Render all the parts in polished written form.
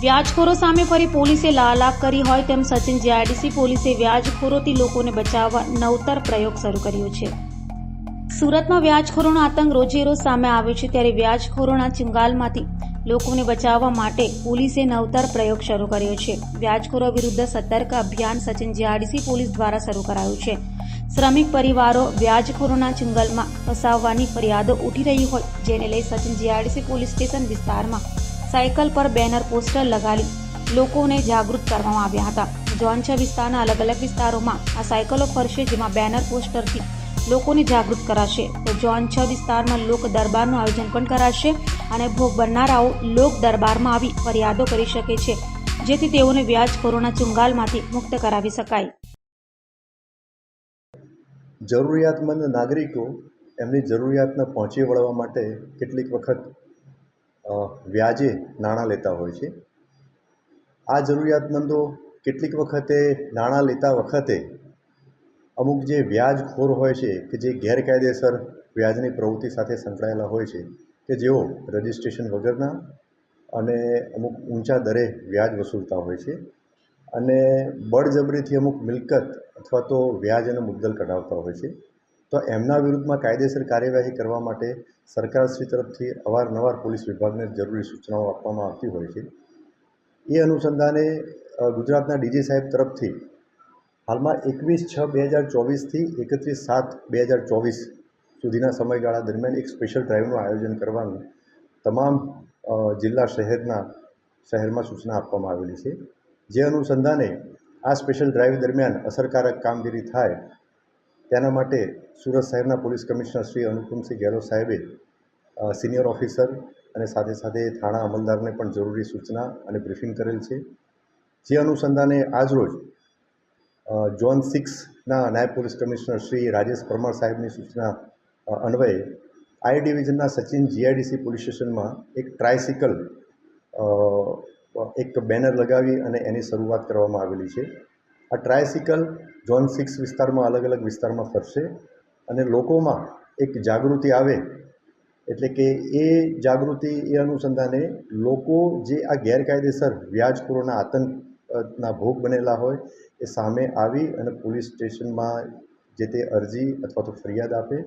વ્યાજખોરો સામે ફરી પોલીસે લાલાક કરી હોય તેમ સચિન જીઆઈડીસી પોલીસે વ્યાજખોરોથી લોકોને બચાવવા નવતર પ્રયોગ શરૂ કર્યો છે। સુરતમાં વ્યાજખોરોનો આતંક રોજે રોજ સામે આવ્યો છે, ત્યારે વ્યાજખોરોના ચુંગાલમાંથી લોકોને બચાવવા માટે પોલીસે નવતર પ્રયોગ શરૂ કર્યો છે। વ્યાજખોરો વિરુદ્ધ સતર્ક અભિયાન સચિન જીઆઈડીસી પોલીસ દ્વારા શરૂ કરાયું છે। શ્રમિક પરિવારો વ્યાજખોરોના ચુંગલમાં ફસાવવાની ફરિયાદો ઉઠી રહી હોય, જેને લઈ સચિન જીઆઈડીસી પોલીસ સ્ટેશન વિસ્તારમાં સાયકલ પર બેનર પોસ્ટર લગાવી લોકોને જાગૃત કરવામાં આવ્યા હતા। ઝોન 6 વિસ્તારના અલગ અલગ વિસ્તારોમાં આ સાયકલો ફરશે, જેમાં બેનર પોસ્ટરથી લોકોને જાગૃત કરાશે। તો ઝોન 6 વિસ્તારમાં લોક દરબારનું આયોજન પણ કરાશે અને ભોગ બનનારાઓ લોક દરબારમાં આવી ફરિયાદો કરી શકે છે, જેથી તેઓને વ્યાજખોરોના ચુંગાલમાંથી મુક્ત કરાવી શકાય। જરૂરિયાતમંદ નાગરિકો એમની જરૂરિયાતને પહોંચી વળવા માટે કેટલીક વખત વ્યાજે નાણાં લેતા હોય છે। આ જરૂરિયાતમંદો કેટલીક વખતે નાણાં લેતા વખતે અમુક જે વ્યાજખોર હોય છે કે જે ગેરકાયદેસર વ્યાજની પ્રવૃત્તિ સાથે સંકળાયેલા હોય છે કે જેઓ રજિસ્ટ્રેશન વગરના અને અમુક ઊંચા દરે વ્યાજ વસૂલતા હોય છે અને બળજબરીથી અમુક મિલકત અથવા તો વ્યાજ અને મુદ્દલ કઢાવતા હોય છે। તો એમના વિરુદ્ધમાં કાયદેસર કાર્યવાહી કરવા માટે સરકારશ્રી તરફથી અવારનવાર પોલીસ વિભાગને જરૂરી સૂચનાઓ આપવામાં આવતી હોય છે। એ અનુસંધાને ગુજરાતના ડીજી સાહેબ તરફથી હાલમાં 21/6/2024થી 31/7/2024 સુધીના સમયગાળા દરમિયાન એક સ્પેશિયલ ડ્રાઈવનું આયોજન કરવાનું તમામ જિલ્લા શહેરમાં સૂચના આપવામાં આવેલી છે। જે અનુસંધાને આ સ્પેશિયલ ડ્રાઈવ દરમિયાન અસરકારક કામગીરી થાય તેના માટે સુરત શહેરના પોલીસ કમિશનર શ્રી અનુપમસિંહ ગેહલોત સાહેબે સિનિયર ઓફિસર અને સાથે સાથે થાણા અમલદારને પણ જરૂરી સૂચના અને બ્રીફિંગ કરેલ છે। જે અનુસંધાને આજરોજ ઝોન 6ના નાયબ પોલીસ કમિશનર શ્રી રાજેશ પરમાર સાહેબની સૂચના અન્વયે આઈ ડિવિઝનના સચિન જીઆઈડીસી પોલીસ સ્ટેશનમાં એક ટ્રાયસિકલ એક બેનર લગાવી અને એની શરૂઆત કરવામાં આવેલી છે। આ ટ્રાયસિકલ ઝોન 6 વિસ્તારમાં અલગ અલગ વિસ્તારમાં ફરશે અને લોકોમાં એક જાગૃતિ આવે, એટલે કે એ જાગૃતિ એ અનુસંધાને લોકો જે આ ગેરકાયદેસર વ્યાજખોરોના આતંકના ભોગ બનેલા હોય એ સામે આવી અને પોલીસ સ્ટેશનમાં જે તે અરજી અથવા તો ફરિયાદ આપે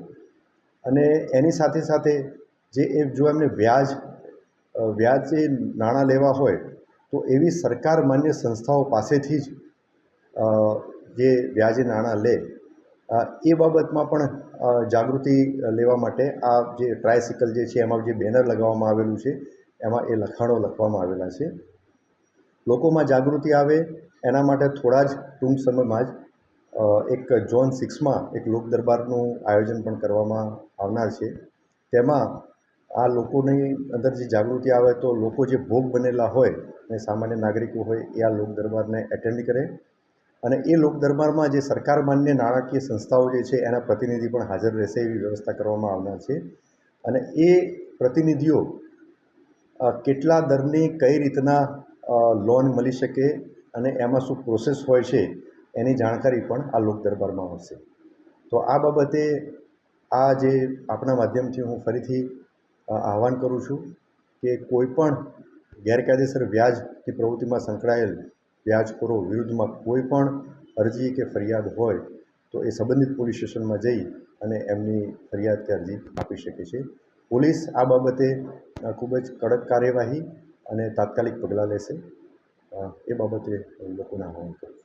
અને એની સાથે સાથે જો એમને વ્યાજે નાણાં લેવા હોય તો એવી સરકાર માન્ય સંસ્થાઓ પાસેથી જ જે વ્યાજે નાણાં લે એ બાબતમાં પણ જાગૃતિ લેવા માટે આ જે ટ્રાયસિકલ જે છે એમાં જે બેનર લગાવવામાં આવેલું છે એમાં એ લખાણો લખવામાં આવેલા છે। લોકોમાં જાગૃતિ આવે એના માટે થોડા જ ટૂંક સમયમાં જ એક ઝોન 6માં એક લોક દરબારનું આયોજન પણ કરવામાં આવનાર છે। તેમાં આ લોકોની અંદર જે જાગૃતિ આવે તો લોકો જે ભોગ બનેલા હોય અને સામાન્ય નાગરિકો હોય એ આ લોક દરબારને એટેન્ડ કરે અને એ લોક દરબારમાં જે સરકાર માન્ય નાણાકીય સંસ્થાઓ જે છે એના પ્રતિનિધિ પણ હાજર રહેશે એવી વ્યવસ્થા કરવામાં આવનાર છે। અને એ પ્રતિનિધિઓ કેટલા દરની કઈ રીતના લોન મળી શકે અને એમાં શું પ્રોસેસ હોય છે એની જાણકારી પણ આ લોક દરબારમાં આવશે। તો આ બાબતે આ જે આપણા માધ્યમથી હું ફરીથી આહવાન કરું છું કે કોઈ પણ ગેરકાયદેસર વ્યાજની પ્રવૃત્તિમાં સંકળાયેલ વ્યાજખોરો વિરુદ્ધમાં કોઈ પણ અરજી કે ફરિયાદ હોય તો એ સંબંધિત પોલીસ સ્ટેશનમાં જઈ અને એમની ફરિયાદ કે અરજી આપી શકે છે। પોલીસ આ બાબતે ખૂબ જ કડક કાર્યવાહી અને તાત્કાલિક પગલાં લેશે, એ બાબતે લોકોને આહવાન કરું છું।